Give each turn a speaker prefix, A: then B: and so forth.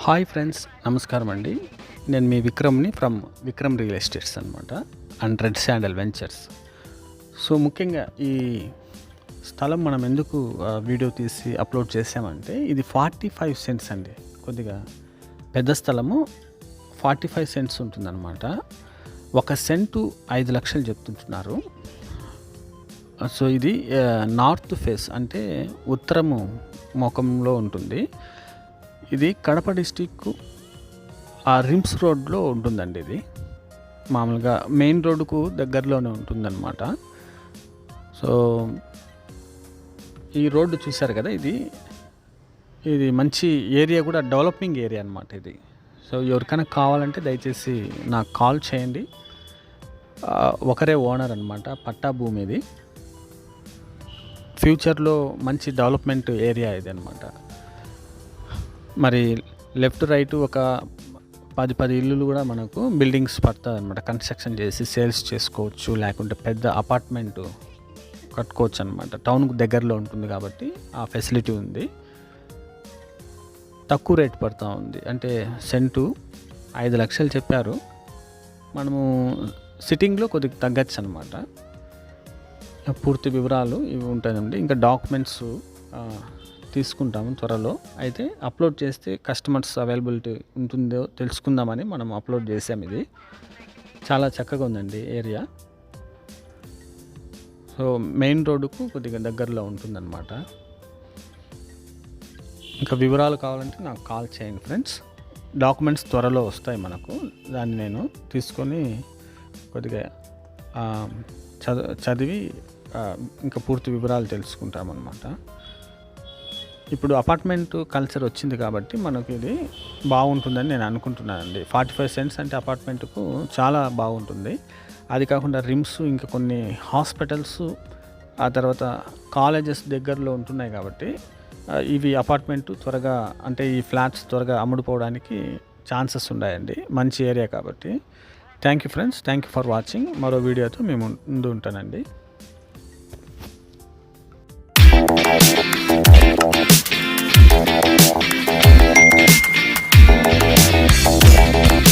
A: Hi friends, నమస్కారం అండి. నేను మీ విక్రమ్ని ఫ్రమ్ విక్రమ్ రియల్ ఎస్టేట్స్ అనమాట, and red sandal ventures. So ముఖ్యంగా ఈ స్థలం మనం ఎందుకు వీడియో తీసి అప్లోడ్ చేసామంటే, ఇది 45 సెంట్స్ అండి. కొద్దిగా పెద్ద స్థలము, 45 సెంట్స్ ఉంటుందన్నమాట. 1 సెంటు 5 లక్షలు చెప్తుంటున్నారు. సో ఇది నార్త్ ఫేస్, అంటే ఉత్తరము ముఖంలో ఉంటుంది. ఇది కడప డిస్టిక్ రిమ్స్ రోడ్లో ఉంటుందండి. ఇది మామూలుగా మెయిన్ రోడ్డుకు దగ్గరలోనే ఉంటుందన్నమాట. సో ఈ రోడ్డు చూశారు కదా, ఇది మంచి ఏరియా, కూడా డెవలపింగ్ ఏరియా అనమాట ఇది. సో ఎవరికైనా కావాలంటే దయచేసి నాకు కాల్ చేయండి. ఒకరే ఓనర్ అనమాట, పట్టా భూమి ఇది. ఫ్యూచర్లో మంచి డెవలప్మెంట్ ఏరియా ఇది అనమాట. మరి లెఫ్ట్ రైట్ ఒక 10 ఇల్లులు కూడా మనకు బిల్డింగ్స్ పడుతుంది అనమాట. కన్స్ట్రక్షన్ చేసి సేల్స్ చేసుకోవచ్చు, లేకుంటే పెద్ద అపార్ట్మెంట్ కట్టుకోవచ్చు అనమాట. టౌన్కు దగ్గరలో ఉంటుంది కాబట్టి ఆ ఫెసిలిటీ ఉంది. తక్కువ రేట్ పడుతూ ఉంది, అంటే సెంటు 5 లక్షలు చెప్పారు. మనము సిట్టింగ్లో కొద్దిగా తగ్గచ్చు అనమాట. పూర్తి వివరాలు ఇవి ఉంటాయండి. ఇంకా డాక్యుమెంట్స్ తీసుకుంటాము త్వరలో. అయితే అప్లోడ్ చేస్తే కస్టమర్స్ అవైలబిలిటీ ఉంటుందో తెలుసుకుందామని మనం అప్లోడ్ చేసాం. ఇది చాలా చక్కగా ఉందండి ఏరియా. సో మెయిన్ రోడ్డుకు కొద్దిగా దగ్గరలో ఉంటుందన్నమాట. ఇంకా వివరాలు కావాలంటే నాకు కాల్ చేయండి ఫ్రెండ్స్. డాక్యుమెంట్స్ త్వరలో వస్తాయి మనకు, దాన్ని నేను తీసుకొని కొద్దిగా చదివి ఇంకా పూర్తి వివరాలు తెలుసుకుంటామన్నమాట. ఇప్పుడు అపార్ట్మెంట్ కల్చర్ వచ్చింది కాబట్టి మనకి ఇది బాగుంటుందని నేను అనుకుంటున్నానండి. 45 సెంట్స్ అంటే అపార్ట్మెంట్కు చాలా బాగుంటుంది. అది కాకుండా రిమ్స్, ఇంకా కొన్ని హాస్పిటల్స్, ఆ తర్వాత కాలేజెస్ దగ్గరలో ఉంటున్నాయి కాబట్టి ఇవి అపార్ట్మెంట్ త్వరగా, అంటే ఈ ఫ్లాట్స్ త్వరగా అమ్ముడుపోవడానికి ఛాన్సెస్ ఉన్నాయండి. మంచి ఏరియా కాబట్టి. Thank you friends, thank you for watching. మరో వీడియోతో మేము ముందు ఉంటానండి.